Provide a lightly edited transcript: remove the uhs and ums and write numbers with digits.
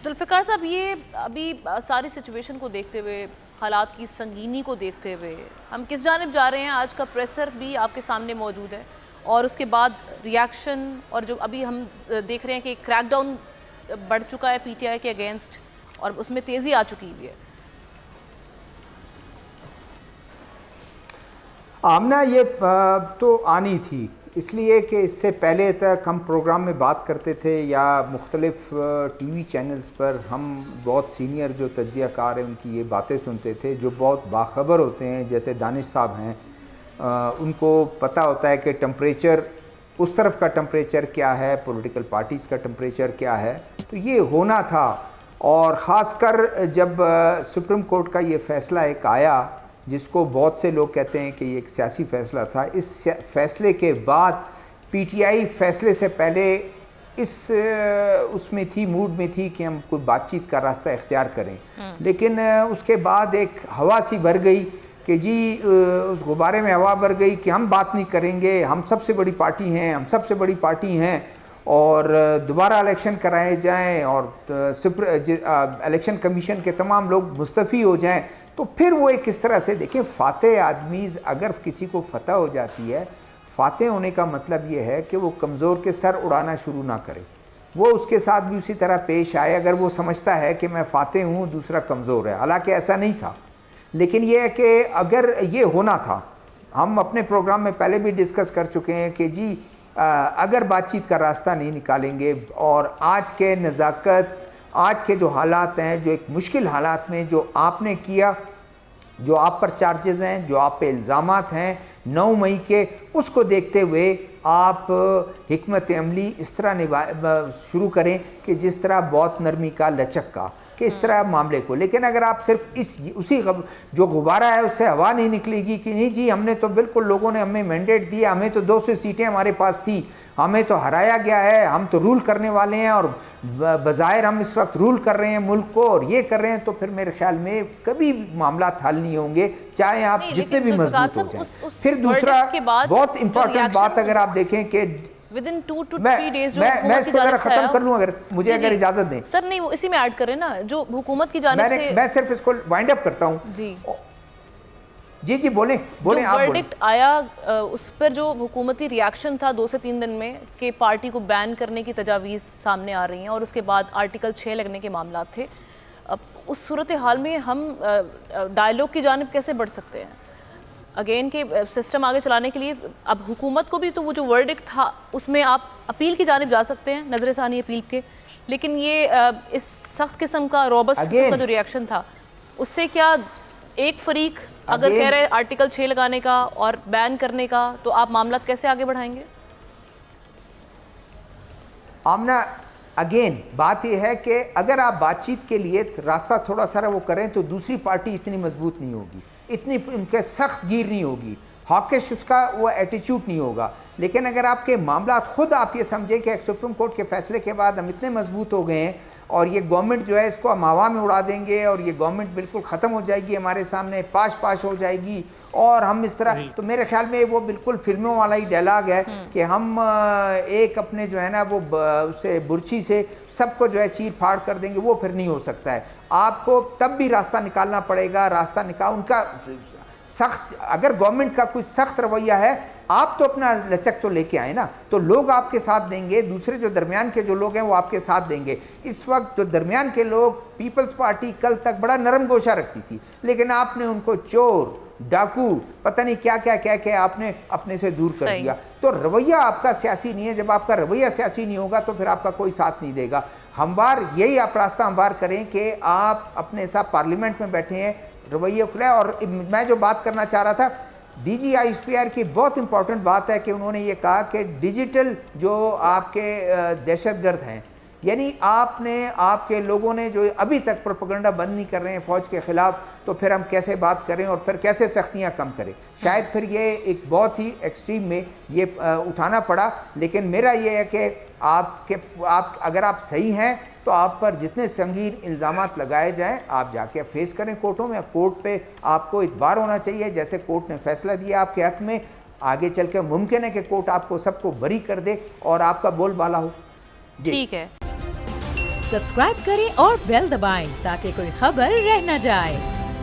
जुल्फ़िकार साहब, ये अभी सारी सिचुएशन को देखते हुए, हालात की संगीनी को देखते हुए, हम किस जानिब जा रहे हैं? आज का प्रेशर भी आपके सामने मौजूद है और उसके बाद रिएक्शन, और जो अभी हम देख रहे हैं कि क्रैकडाउन बढ़ चुका है पीटीआई के अगेंस्ट और उसमें तेज़ी आ चुकी हुई है। आमना, ये तो आनी थी, इसलिए कि इससे पहले तक हम प्रोग्राम में बात करते थे या मुख्तलिफ टीवी चैनल्स पर हम बहुत सीनियर जो तज्ज़ियाकार हैं उनकी ये बातें सुनते थे, जो बहुत बाखबर होते हैं, जैसे दानिश साहब हैं, उनको पता होता है कि टेम्परेचर, उस तरफ का टेम्परेचर क्या है, पॉलिटिकल पार्टीज़ का टेम्परेचर क्या है। तो ये होना था, और ख़ासकर जब सुप्रीम कोर्ट का ये फ़ैसला एक आया, जिसको बहुत से लोग कहते हैं कि ये एक सियासी फ़ैसला था, इस फ़ैसले के बाद पीटीआई फ़ैसले से पहले इस उसमें थी, मूड में थी कि हम कोई बातचीत का रास्ता इख्तियार करें। लेकिन उसके बाद एक हवा सी भर गई कि जी, उस गुब्बारे में हवा भर गई कि हम बात नहीं करेंगे, हम सबसे बड़ी पार्टी हैं, हम सबसे बड़ी पार्टी हैं, और दोबारा इलेक्शन कराए जाएं और इलेक्शन कमीशन के तमाम लोग मुस्तफ़ी हो जाएं। तो फिर वो एक किस तरह से, देखिए, फ़ातह आदमी अगर किसी को फ़तह हो जाती है, फ़ातह होने का मतलब ये है कि वो कमज़ोर के सर उड़ाना शुरू ना करे, वो उसके साथ भी उसी तरह पेश आए अगर वो समझता है कि मैं फ़ातह हूँ, दूसरा कमज़ोर है। हालांकि ऐसा नहीं था, लेकिन ये है कि अगर ये होना था, हम अपने प्रोग्राम में पहले भी डिस्कस कर चुके हैं कि जी, अगर बातचीत का रास्ता नहीं निकालेंगे और आज के नज़ाकत, आज के जो हालात हैं, जो एक मुश्किल हालात में जो आपने किया, जो आप पर चार्जेस हैं, जो आप पे इल्ज़ामात हैं 9 मई के, उसको देखते हुए आप हिकमत अमली इस तरह शुरू करें कि जिस तरह बहुत नरमी का, लचक का, कि इस तरह मामले को। लेकिन अगर आप सिर्फ उसी जो गुब्बारा है उससे हवा नहीं निकलेगी कि नहीं जी, हमने तो बिल्कुल, लोगों ने हमें मैंडेट दिया, हमें तो 200 सीटें हमारे पास थी, हमें तो हराया गया है, हम तो रूल करने वाले हैं और बज़ाहिर हम इस वक्त रूल कर रहे हैं मुल्क को और ये कर रहे हैं, तो फिर मेरे ख्याल में कभी मामला हल नहीं होंगे, चाहे आप जितने भी मजबूत हो जाएं। फिर दूसरा बहुत इंपॉर्टेंट बात, अगर आप देखें कि विदिन 2 to 3 days मैं इसको जरा खत्म कर लूं, अगर मुझे अगर इजाजत दें सर। नहीं, वो इसी में ऐड करें ना, जो हुकूमत की जानिब से, मैं सिर्फ इसको वाइंड अप करता हूं। जी जी, बोलें आप वर्डिक्ट आया, उस पर जो हुकूमती रिएक्शन था 2 से 3 दिन में कि पार्टी को बैन करने की तजावीज़ सामने आ रही हैं, और उसके बाद आर्टिकल 6 लगने के मामला थे। अब उस सूरत हाल में हम डायलॉग की जानिब कैसे बढ़ सकते हैं अगेन के सिस्टम आगे चलाने के लिए? अब हुकूमत को भी तो वो जो वर्डिक्ट था उसमें आप अपील की जानिब जा सकते हैं, नजर सानी अपील के, लेकिन ये इस सख्त किस्म का, रॉबस्ट किस्म का जो रिएक्शन था, उससे क्या एक फरीक अगर कह रहे आर्टिकल 6 लगाने का और बैन करने का, तो आप मामला कैसे आगे बढ़ाएंगे? आमना, अगेन बात यह है कि अगर आप बातचीत के लिए रास्ता थोड़ा सा वो करें तो दूसरी पार्टी इतनी मजबूत नहीं होगी, इतनी उनके सख्त गिर नहीं होगी, हॉकिश उसका वो एटीट्यूड नहीं होगा। लेकिन अगर आपके मामला खुद आप ये समझें कि सुप्रीम कोर्ट के फैसले के बाद हम इतने मजबूत हो गए हैं और ये गवर्नमेंट जो है इसको हम हवा में उड़ा देंगे और ये गवर्नमेंट बिल्कुल ख़त्म हो जाएगी, हमारे सामने पाश हो जाएगी, और हम इस तरह, तो मेरे ख्याल में वो बिल्कुल फिल्मों वाला ही डायलॉग है कि हम एक अपने जो है ना वो उससे बुर्ची से सबको जो है चीर फाड़ कर देंगे, वो फिर नहीं हो सकता है। आपको तब भी रास्ता निकालना पड़ेगा, रास्ता निकाल उनका सख्त, अगर गवर्नमेंट का कोई सख्त रवैया है, आप तो अपना लचक तो लेके आए ना, तो लोग आपके साथ देंगे, दूसरे जो दरमियान के जो लोग हैं वो आपके साथ देंगे। इस वक्त जो दरमियान के लोग, पीपल्स पार्टी कल तक बड़ा नरम गोशा रखती थी, लेकिन आपने उनको चोर, डाकू, पता नहीं क्या क्या कह के आपने अपने से दूर कर दिया। तो रवैया आपका सियासी नहीं है, जब आपका रवैया सियासी नहीं होगा तो फिर आपका कोई साथ नहीं देगा। हमवार यही आप रास्ता हमवार करें कि आप अपने साथ पार्लियामेंट में बैठे हैं, रवैया खुला। और मैं जो बात करना चाह रहा था, DGISPR की बहुत इंपॉर्टेंट बात है कि उन्होंने ये कहा कि डिजिटल जो आपके दहशतगर्द हैं, यानी आपके लोगों ने जो अभी तक प्रोपेगेंडा बंद नहीं कर रहे हैं फ़ौज के ख़िलाफ़, तो फिर हम कैसे बात करें और फिर कैसे सख्तियां कम करें। शायद फिर ये एक बहुत ही एक्सट्रीम में ये उठाना पड़ा, लेकिन मेरा ये है कि आप अगर आप सही हैं तो आप पर जितने संगीन इल्ज़ामात लगाए जाएं आप जाके फेस करें कोर्टों में। कोर्ट पे आपको इतबार होना चाहिए, जैसे कोर्ट ने फैसला दिया आपके हक़ में, आगे चल के मुमकिन है कि कोर्ट आपको सबको बरी कर दे और आपका बोलबाला हो। ठीक है। सब्सक्राइब करें और बेल दबाएं ताकि कोई खबर रह न जाए।